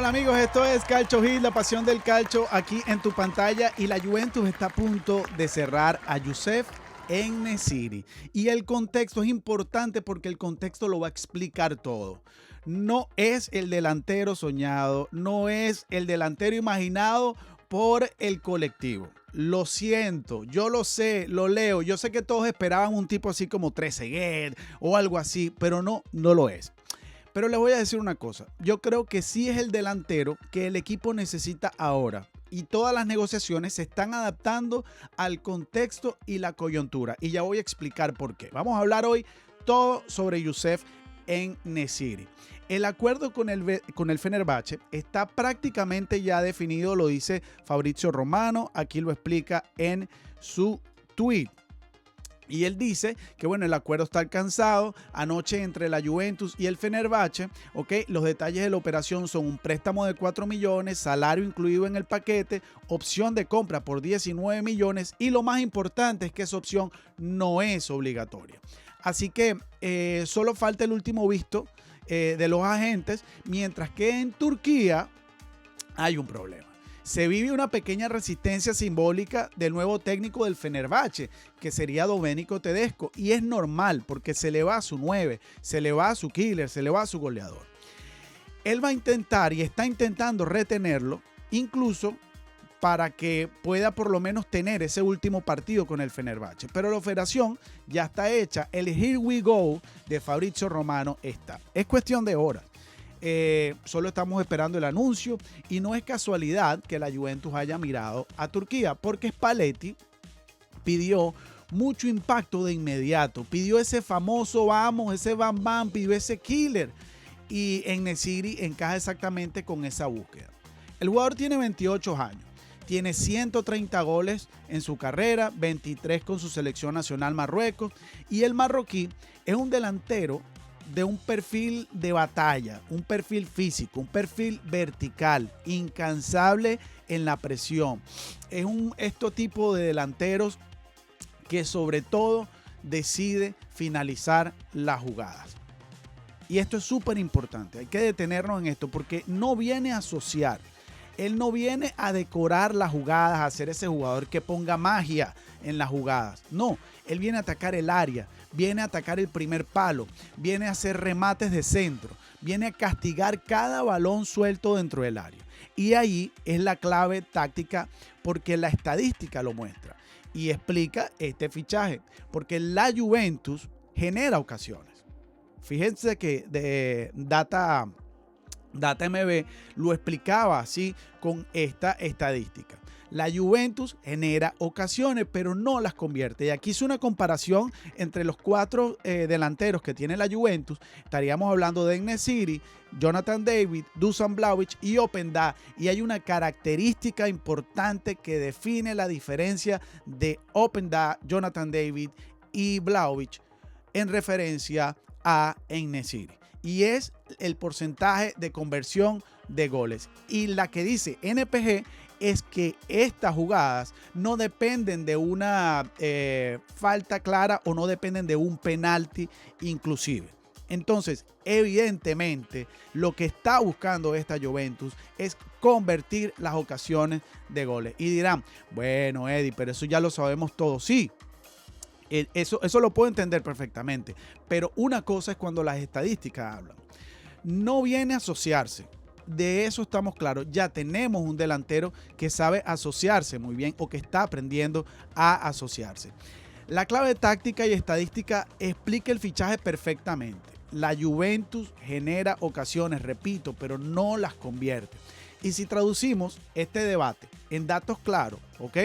Hola amigos, esto es Calcio Hit, la pasión del calcio aquí en tu pantalla, y la Juventus está a punto de cerrar a Youssef En-Nesyri. Y el contexto es importante porque el contexto lo va a explicar todo. No es el delantero soñado, no es el delantero imaginado por el colectivo. Lo siento, yo lo sé, lo leo, yo sé que todos esperaban un tipo así como Trezeguet o algo así, pero no lo es. Pero les voy a decir una cosa, yo creo que sí es el delantero que el equipo necesita ahora, y todas las negociaciones se están adaptando al contexto y la coyuntura, y ya voy a explicar por qué. Vamos a hablar hoy todo sobre Youssef En-Nesyri. El acuerdo con el Fenerbahce está prácticamente ya definido, lo dice Fabrizio Romano, aquí lo explica en su tweet. Y él dice que bueno, el acuerdo está alcanzado anoche entre la Juventus y el Fenerbahce. Los detalles de la operación son un préstamo de 4 millones, salario incluido en el paquete, opción de compra por 19 millones y lo más importante es que esa opción no es obligatoria. Así que solo falta el último visto de los agentes, mientras que en Turquía hay un problema. Se vive una pequeña resistencia simbólica del nuevo técnico del Fenerbahce, que sería Domenico Tedesco, y es normal porque se le va a su 9, se le va a su killer, se le va a su goleador. Él va a intentar y está intentando retenerlo, incluso para que pueda por lo menos tener ese último partido con el Fenerbahce. Pero la operación ya está hecha, el Here We Go de Fabrizio Romano está. Es cuestión de horas. Solo estamos esperando el anuncio y no es casualidad que la Juventus haya mirado a Turquía, porque Spalletti pidió mucho impacto de inmediato, pidió ese famoso vamos, ese bam bam, pidió ese killer, y En-Nesyri encaja exactamente con esa búsqueda. El jugador tiene 28 años, tiene 130 goles en su carrera, 23 con su selección nacional Marruecos, y el marroquí es un delantero de un perfil de batalla, un perfil físico, un perfil vertical, incansable en la presión. Es este tipo de delanteros que sobre todo decide finalizar las jugadas. Y esto es súper importante, hay que detenernos en esto porque no viene a asociar. Él no viene a decorar las jugadas, a ser ese jugador que ponga magia en las jugadas. No, él viene a atacar el área, viene a atacar el primer palo, viene a hacer remates de centro, viene a castigar cada balón suelto dentro del área. Y ahí es la clave táctica porque la estadística lo muestra y explica este fichaje, porque la Juventus genera ocasiones. Fíjense que de DataMB lo explicaba así con esta estadística. La Juventus genera ocasiones, pero no las convierte. Y aquí hice una comparación entre los 4 delanteros que tiene la Juventus. Estaríamos hablando de En-Nesyri, Jonathan David, Dusan Vlahovic y Openda. Y hay una característica importante que define la diferencia de Openda, Jonathan David y Vlahovic en referencia a En-Nesyri. Y es el porcentaje de conversión de goles. Y la que dice NPG es que estas jugadas no dependen de una falta clara o no dependen de un penalti inclusive. Entonces, evidentemente, lo que está buscando esta Juventus es convertir las ocasiones de goles. Y dirán, bueno, Eddie, pero eso ya lo sabemos todos. Sí. Eso lo puedo entender perfectamente, pero una cosa es cuando las estadísticas hablan. No viene a asociarse, de eso estamos claros. Ya tenemos un delantero que sabe asociarse muy bien o que está aprendiendo a asociarse. La clave táctica y estadística explica el fichaje perfectamente. La Juventus genera ocasiones, repito, pero no las convierte. Y si traducimos este debate en datos claros, ¿ok?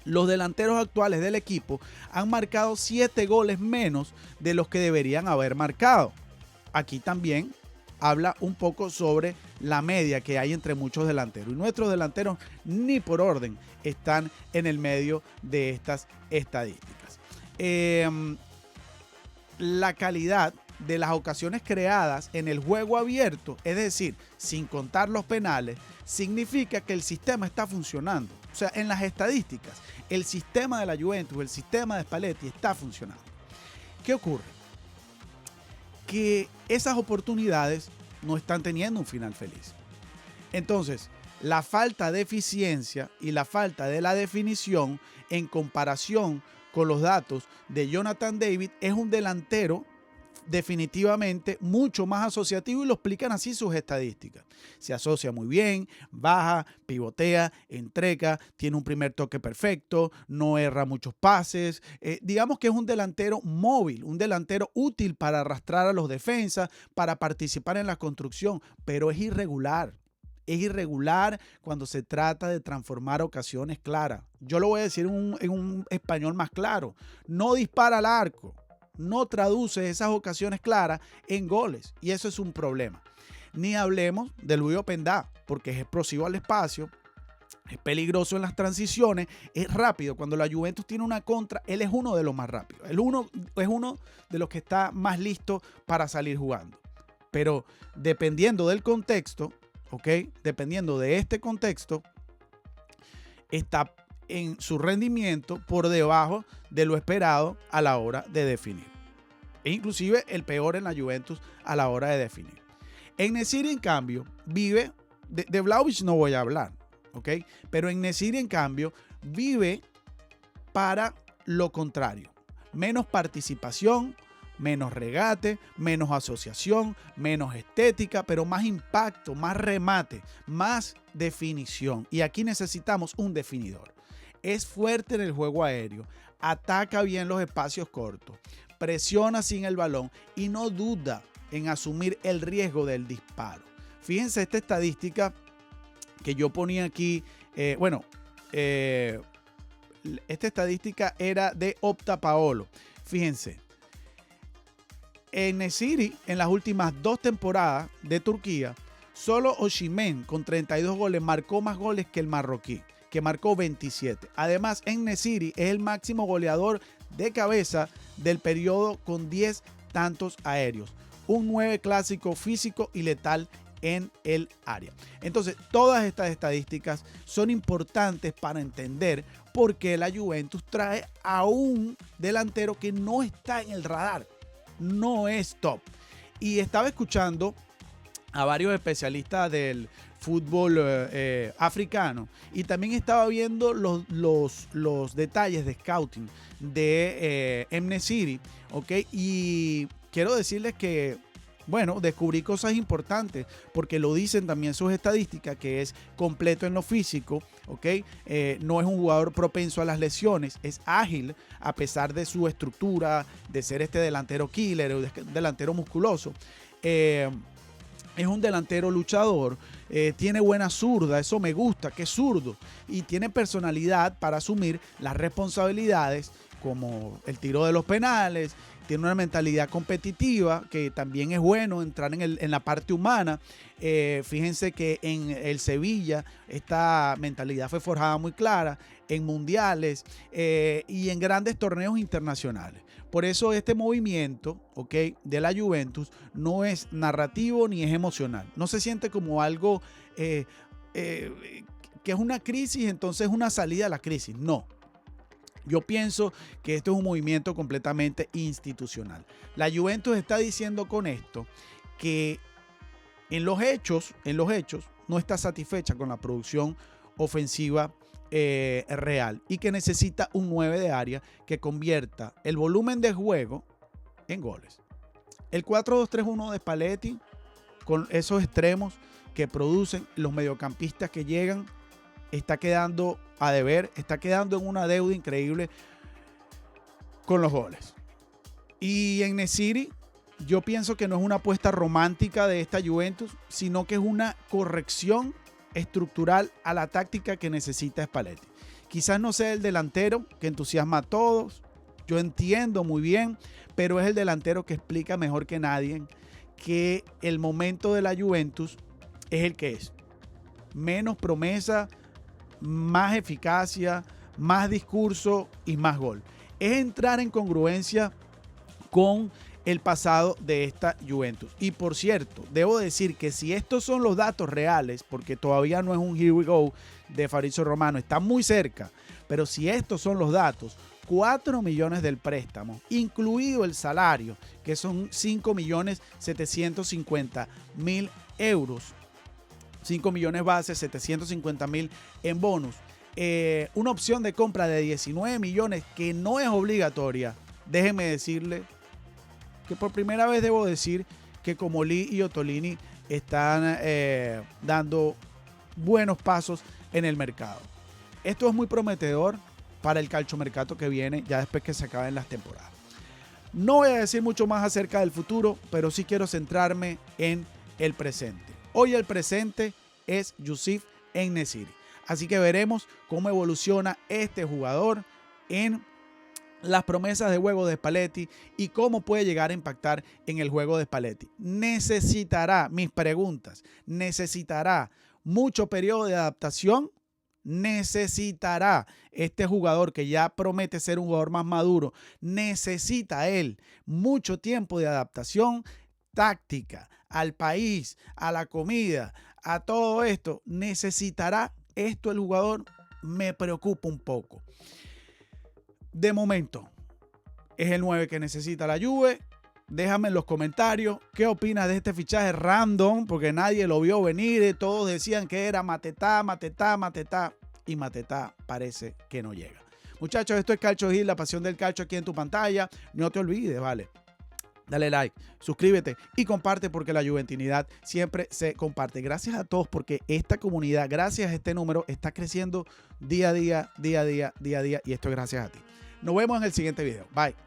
Los delanteros actuales del equipo han marcado 7 goles menos de los que deberían haber marcado. Aquí también habla un poco sobre la media que hay entre muchos delanteros. Y nuestros delanteros ni por orden están en el medio de estas estadísticas. La calidad de las ocasiones creadas en el juego abierto, es decir, sin contar los penales, significa que el sistema está funcionando. O sea, en las estadísticas, el sistema de la Juventus, el sistema de Spalletti está funcionando. ¿Qué ocurre? Que esas oportunidades no están teniendo un final feliz. Entonces, la falta de eficiencia y la falta de la definición en comparación con los datos de Jonathan David es un delantero definitivamente mucho más asociativo y lo explican así sus estadísticas. Se asocia muy bien, baja, pivotea, entrega, tiene un primer toque perfecto, no erra muchos pases. Digamos que es un delantero móvil, un delantero útil para arrastrar a los defensas, para participar en la construcción, pero es irregular. Es irregular cuando se trata de transformar ocasiones claras. Yo lo voy a decir en un español más claro. No dispara al arco. No traduce esas ocasiones claras en goles. Y eso es un problema. Ni hablemos de Luis Openda, porque es explosivo al espacio, es peligroso en las transiciones, es rápido. Cuando la Juventus tiene una contra, él es uno de los más rápidos. Es uno de los que está más listo para salir jugando. Pero dependiendo del contexto, ¿ok? Dependiendo de este contexto, está en su rendimiento por debajo de lo esperado a la hora de definir. E inclusive el peor en la Juventus a la hora de definir. En-Nesyri, en cambio, vive, de Vlahovic no voy a hablar, ¿ok? Pero En-Nesyri, en cambio, vive para lo contrario. Menos participación, menos regate, menos asociación, menos estética, pero más impacto, más remate, más definición. Y aquí necesitamos un definidor. Es fuerte en el juego aéreo, ataca bien los espacios cortos, presiona sin el balón y no duda en asumir el riesgo del disparo. Fíjense esta estadística que yo ponía aquí. Esta estadística era de Opta Paolo. Fíjense. En-Nesyri, en las últimas 2 temporadas de Turquía, solo Osimhen con 32 goles marcó más goles que el marroquí, que marcó 27. Además, En-Nesyri es el máximo goleador de cabeza del periodo con 10 tantos aéreos. Un 9 clásico, físico y letal en el área. Entonces, todas estas estadísticas son importantes para entender por qué la Juventus trae a un delantero que no está en el radar. No es top. Y estaba escuchando a varios especialistas del fútbol africano y también estaba viendo los detalles de scouting de En-Nesyri, ¿ok? Y quiero decirles que, bueno, descubrí cosas importantes porque lo dicen también sus estadísticas, que es completo en lo físico, ¿ok? No es un jugador propenso a las lesiones, es ágil a pesar de su estructura, de ser este delantero killer o delantero musculoso. Es un delantero luchador, tiene buena zurda, eso me gusta, que es zurdo, y tiene personalidad para asumir las responsabilidades como el tiro de los penales. Tiene una mentalidad competitiva, que también es bueno entrar en la parte humana. Fíjense que en el Sevilla esta mentalidad fue forjada muy clara, en mundiales y en grandes torneos internacionales. Por eso este movimiento, ¿ok?, de la Juventus no es narrativo ni es emocional. No se siente como algo que es una crisis, entonces una salida a la crisis. No. Yo pienso que esto es un movimiento completamente institucional. La Juventus está diciendo con esto que en los hechos no está satisfecha con la producción ofensiva real y que necesita un 9 de área que convierta el volumen de juego en goles. El 4-2-3-1 de Spalletti, con esos extremos que producen los mediocampistas que llegan, está quedando a deber, está quedando en una deuda increíble con los goles. Y En-Nesyri, yo pienso que no es una apuesta romántica de esta Juventus, sino que es una corrección estructural a la táctica que necesita Spalletti. Quizás no sea el delantero que entusiasma a todos, yo entiendo muy bien, pero es el delantero que explica mejor que nadie que el momento de la Juventus es el que es. Menos promesa, más eficacia, más discurso y más gol. Es entrar en congruencia con el pasado de esta Juventus. Y por cierto, debo decir que si estos son los datos reales, porque todavía no es un here we go de Fabrizio Romano, está muy cerca, pero si estos son los datos, 4 millones del préstamo, incluido el salario, que son 5.750.000 euros. 5 millones base, 750.000 en bonus. Una opción de compra de 19 millones que no es obligatoria. Déjenme decirle que por primera vez debo decir que Comolli y Ottolini están dando buenos pasos en el mercado. Esto es muy prometedor para el calciomercato que viene ya después que se acaben las temporadas. No voy a decir mucho más acerca del futuro, pero sí quiero centrarme en el presente. Hoy el presente es Yusuf En-Nesyri. Así que veremos cómo evoluciona este jugador en las promesas de juego de Spalletti y cómo puede llegar a impactar en el juego de Spalletti. Necesitará, mis preguntas, necesitará mucho periodo de adaptación. Necesitará este jugador que ya promete ser un jugador más maduro, necesita él mucho tiempo de adaptación táctica al país, a la comida, a todo esto. Necesitará esto el jugador. Me preocupa un poco. De momento, es el 9 que necesita la Juve. Déjame en los comentarios qué opinas de este fichaje random, porque nadie lo vio venir. Todos decían que era Matetá, y Matetá parece que no llega. Muchachos, esto es Calcio Gil, la pasión del calcio aquí en tu pantalla. No te olvides, ¿vale? Dale like, suscríbete y comparte, porque la juventinidad siempre se comparte. Gracias a todos, porque esta comunidad, gracias a este número, está creciendo día a día, y esto es gracias a ti. Nos vemos en el siguiente video. Bye.